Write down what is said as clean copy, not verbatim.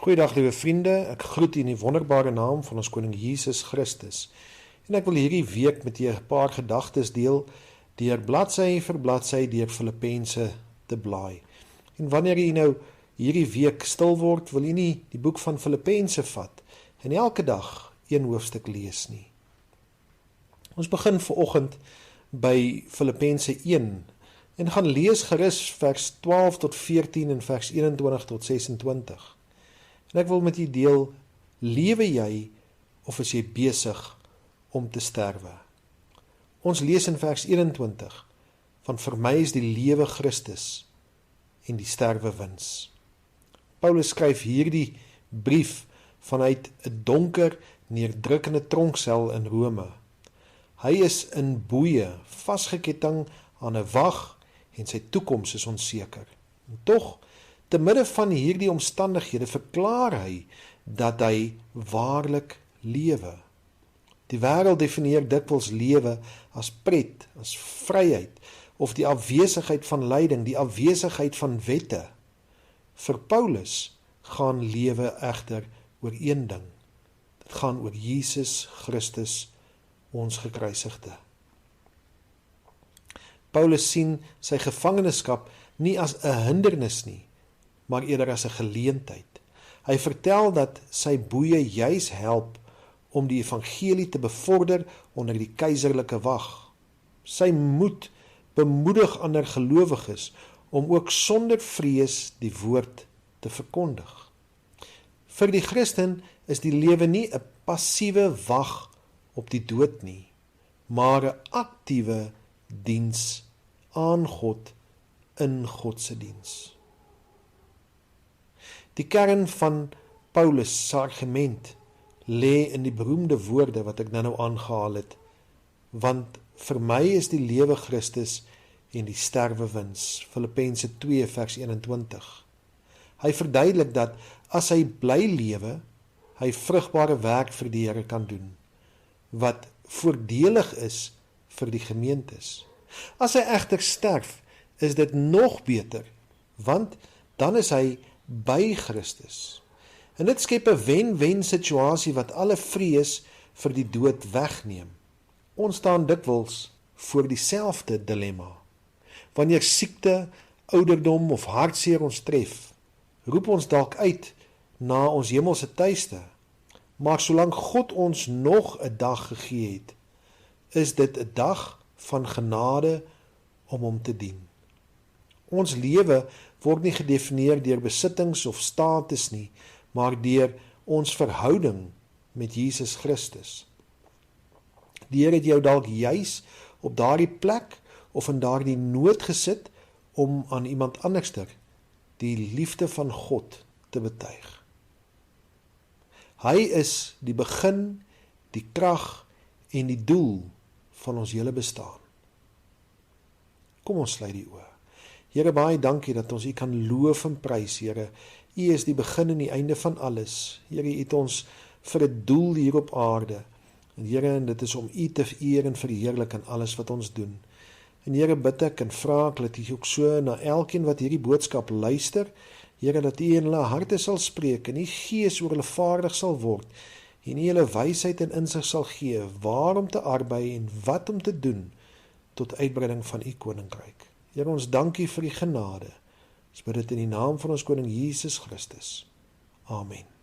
Goeiedag liewe vriende, ek groet u in die wonderbare naam van ons koning Jesus Christus. En ek wil hierdie week met julle 'n paar gedagtes deel, deur bladsy vir bladsy deur Filippense te blaai. En wanneer u nou hierdie week stil word, wil u nie die boek van Filippense vat en elke dag een hoofstuk lees nie. Ons begin vanoggend by Filippense 1 en gaan lees gerus vers 12 tot 14 en vers 21 tot 26. En ek wil met u deel, lewe jy of is jy besig om te sterwe? Ons lees in vers 21, van vir my is die lewe Christus en die sterwe wins. Paulus skryf hierdie brief vanuit 'n donker, neerdrukkende tronksel in Rome. Hy is in boeye, vasgeketting aan 'n wag en sy toekoms is onseker. En tog, te midde van hierdie omstandighede verklaar hy dat hy waarlik lewe. Die wêreld definieer dikwels lewe as pret, as vryheid, of die afwesigheid van lyding, die afwesigheid van wette. Vir Paulus gaan lewe egter oor een ding. Dit gaan oor Jesus Christus, ons gekruisigde. Paulus sien sy gevangenskap nie as 'n hindernis nie, maar eerder as 'n geleentheid. Hy vertel dat sy boeye juis help om die evangelie te bevorder onder die keiserlike wag. Sy moed bemoedig ander gelowiges om ook sonder vrees die woord te verkondig. Vir die Christen is die lewe nie 'n passiewe wag op die dood nie, maar 'n aktiewe diens aan God in God se diens. Die kern van Paulus se argument lê in die beroemde woorde wat ek nou aangehaal het, want vir my is die lewe Christus en die sterwe wins. Filippense 2 vers 21. Hy verduidelik dat as hy bly lewe, hy vrugbare werk vir die Here kan doen, wat voordelig is vir die gemeentes. As hy egter sterf, is dit nog beter, want dan is hy by Christus. En dit skep 'n wen-wen situasie wat alle vrees vir die dood wegneem. Ons staan dikwels voor dieselfde dilemma. Wanneer siekte, ouderdom of hartseer ons tref, roep ons dalk uit na ons hemelse tuiste. Maar solank God ons nog 'n dag gegee het, is dit 'n dag van genade om hom te dien. Ons lewe word nie gedefinieer deur besittings of status nie, maar deur ons verhouding met Jesus Christus. Die Here het jou dalk juis op daardie plek of in daardie nood gesit om aan iemand anderster die liefde van God te betuig. Hy is die begin, die krag en die doel van ons hele bestaan. Kom ons sluit die oë. Here, baie dankie dat ons U kan loof en prys, Here. U is die begin en die einde van alles. Here, U het ons vir 'n doel hier op aarde. En Here, en dit is om U te eer en verheerlik in alles wat ons doen. En Here, bid ek en vra ek dat U ook so na elkeen wat hierdie boodskap luister, Here, dat U in hulle harte sal spreek en U Gees oor hulle vaardig sal word en U hulle wysheid en insig sal gee waar om te arbei en wat om te doen tot uitbreiding van U koninkryk. Here, ons dank U vir U genade. Ons bid dit in die naam van ons koning Jesus Christus. Amen.